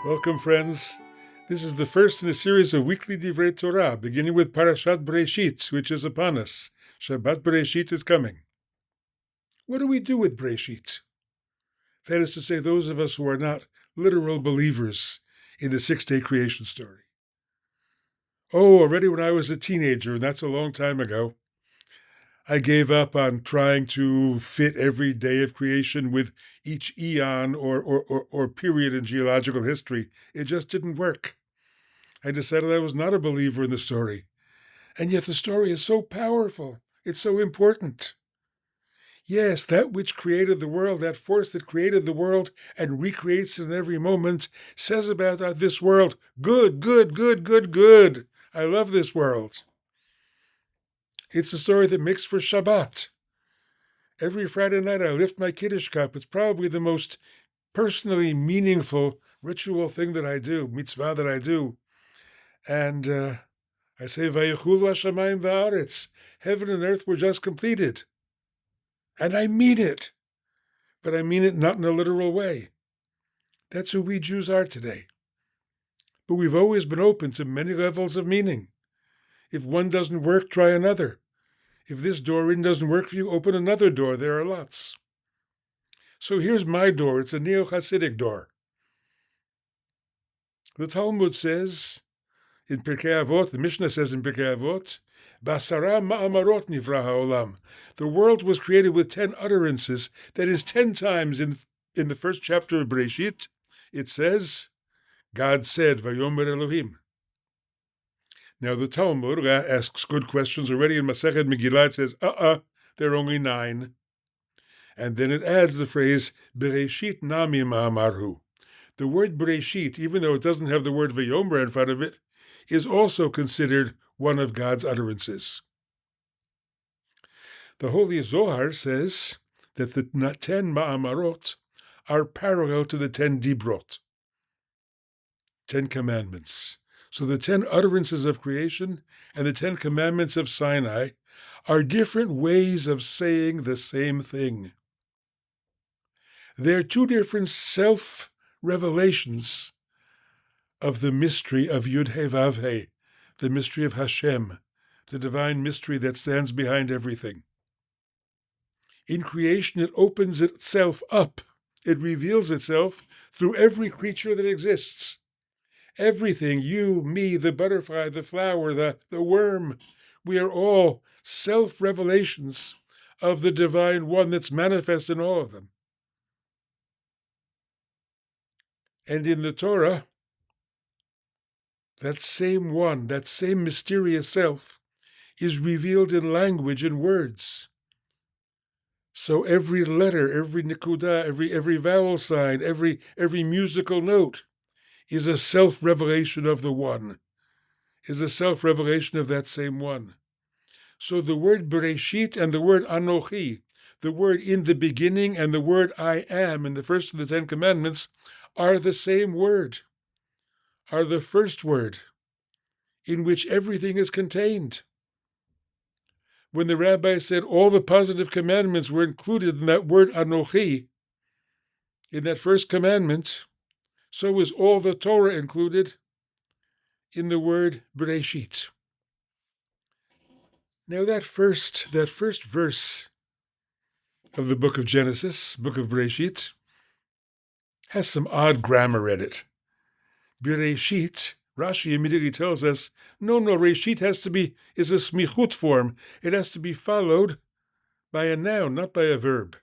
Welcome, friends. This is the first in a series of weekly Divrei Torah, beginning with Parashat Bereshit, which is upon us. Shabbat Bereshit is coming. What do we do with Bereshit? That is to say, those of us who are not literal believers in the six-day creation story. Oh, already when I was a teenager, and that's a long time ago, I gave up on trying to fit every day of creation with each eon or period in geological history. It just didn't work. I decided I was not a believer in the story. And yet the story is so powerful. It's so important. Yes, that which created the world, that force that created the world and recreates it in every moment, says about this world, good, good, good, good, good. I love this world. It's a story that makes for Shabbat. Every Friday night I lift my Kiddush cup. It's probably the most personally meaningful ritual thing that I do, mitzvah that I do. And I say, Vayichulu Hashamayim va'aretz. Heaven and earth were just completed. And I mean it. But I mean it not in a literal way. That's who we Jews are today. But we've always been open to many levels of meaning. If one doesn't work, try another. If this door in doesn't work for you, open another door. There are lots. So here's my door. It's a neo-Hasidic door. The Talmud says, in Pirkei Avot, the Mishnah says in Pirkei Avot, Basara ma'amarot nivra ha'olam. The world was created with 10 utterances. That is 10 times in the first chapter of Bereshit. It says, God said, Vayomer Elohim. Now the Talmud asks good questions already in Masechet Megillah. It says, there are only 9. And then it adds the phrase, Bereshit nami ma'amarhu. The word Bereshit, even though it doesn't have the word Vayomer in front of it, is also considered one of God's utterances. The Holy Zohar says that the 10 Ma'amarot are parallel to the 10 Dibrot, 10 commandments. So the 10 utterances of creation and the 10 commandments of Sinai are different ways of saying the same thing. They're 2 different self-revelations of the mystery of Yud-He Vav-He, the mystery of Hashem, the divine mystery that stands behind everything. In creation, it opens itself up. It reveals itself through every creature that exists. Everything, you, me, the butterfly, the flower, the worm, we are all self-revelations of the divine one that's manifest in all of them. And in the Torah, that same one, that same mysterious self, is revealed in language and words. So every letter, every nikuda, every vowel sign, every musical note is a self-revelation of the one, is a self-revelation of that same one. So the word Bereshit and the word Anochi, the word in the beginning and the word I am in the first of the 10 commandments are the same word, are the first word in which everything is contained. When the rabbi said all the positive commandments were included in that word Anochi, in that first commandment, so is all the Torah included in the word Bereshit. Now that first verse of the book of Genesis, book of Bereshit, has some odd grammar in it. Bereshit, Rashi immediately tells us, no, Reshit is a smichut form. It has to be followed by a noun, not by a verb.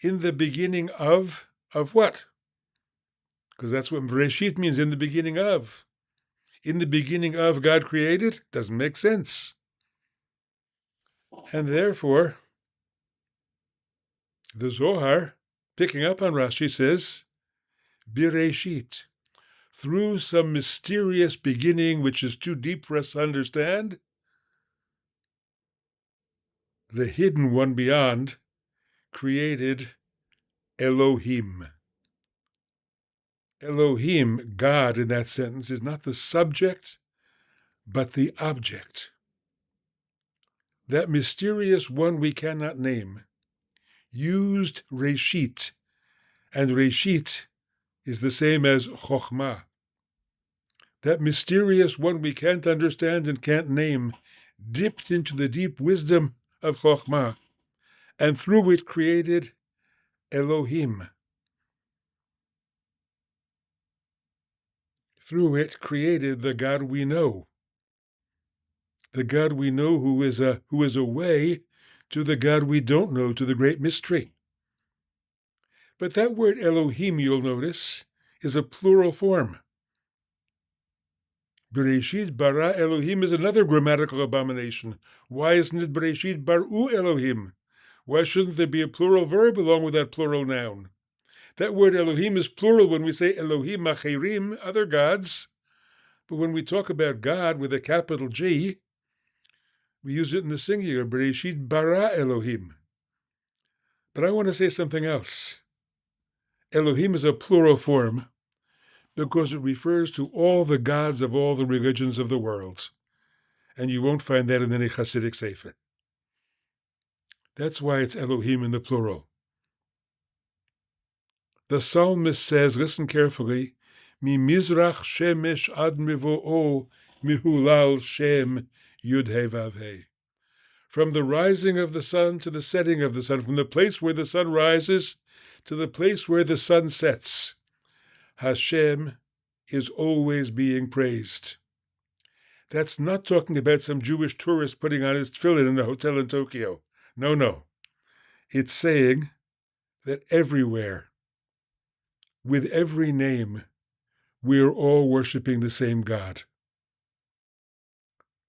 In the beginning of what? Because that's what Bereshit means, in the beginning of. In the beginning of God created? Doesn't make sense. And therefore, the Zohar, picking up on Rashi, says, Bereshit, through some mysterious beginning which is too deep for us to understand, the hidden one beyond created Elohim. Elohim, God in that sentence, is not the subject, but the object. that mysterious one we cannot name, used Reshit, and Reshit is the same as Chokhmah. That mysterious one we can't understand and can't name dipped into the deep wisdom of Chokhmah, and through it created Elohim. Through it created the God we know. The God we know who is a way to the God we don't know, to the great mystery. But that word Elohim, you'll notice, is a plural form. Bereshit bara Elohim is another grammatical abomination. Why isn't it Bereshit baru Elohim? Why shouldn't there be a plural verb along with that plural noun? That word Elohim is plural when we say Elohim acherim, other gods. But when we talk about God with a capital G, we use it in the singular, Bereshit bara Elohim. But I want to say something else. Elohim is a plural form because it refers to all the gods of all the religions of the world. And you won't find that in any Hasidic sefer. That's why it's Elohim in the plural. The psalmist says, listen carefully, Mi mizrach shemesh ad mivo'o mihulal shem yud-he vav-he. From the rising of the sun to the setting of the sun, from the place where the sun rises to the place where the sun sets, Hashem is always being praised. That's not talking about some Jewish tourist putting on his tefillin in a hotel in Tokyo. No. It's saying that everywhere, with every name, we are all worshiping the same God.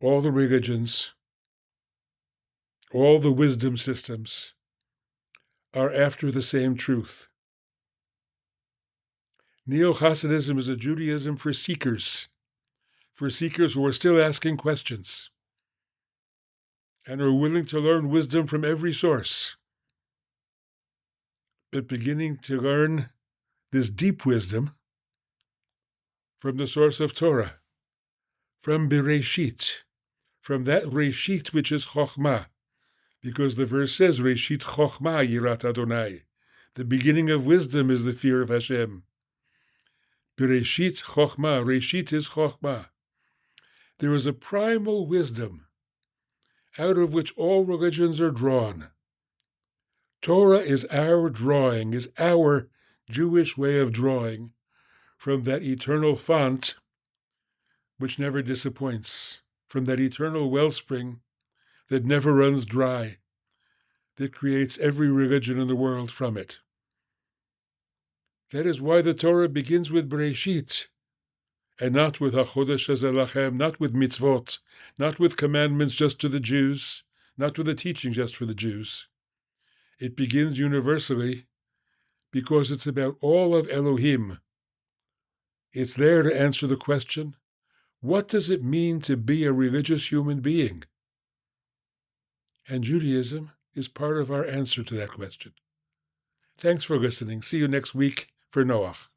All the religions, all the wisdom systems are after the same truth. Neo-Hasidism is a Judaism for seekers who are still asking questions and are willing to learn wisdom from every source, but beginning to learn this deep wisdom from the source of Torah, from Bereshit, from that Reshit which is Chokhmah, because the verse says, Reshit Chokhmah Yirat Adonai. The beginning of wisdom is the fear of Hashem. Bereshit Chokhmah, Reshit is Chokhmah. There is a primal wisdom out of which all religions are drawn. Torah is our drawing, is our Jewish way of drawing from that eternal font which never disappoints, from that eternal wellspring that never runs dry, that creates every religion in the world from it. That is why the Torah begins with Bereshit, and not with HaChodesh Hazeh, not with mitzvot, not with commandments just to the Jews, not with a teaching just for the Jews. It begins universally because it's about all of Elohim. It's there to answer the question, what does it mean to be a religious human being? And Judaism is part of our answer to that question. Thanks for listening. See you next week for Noach.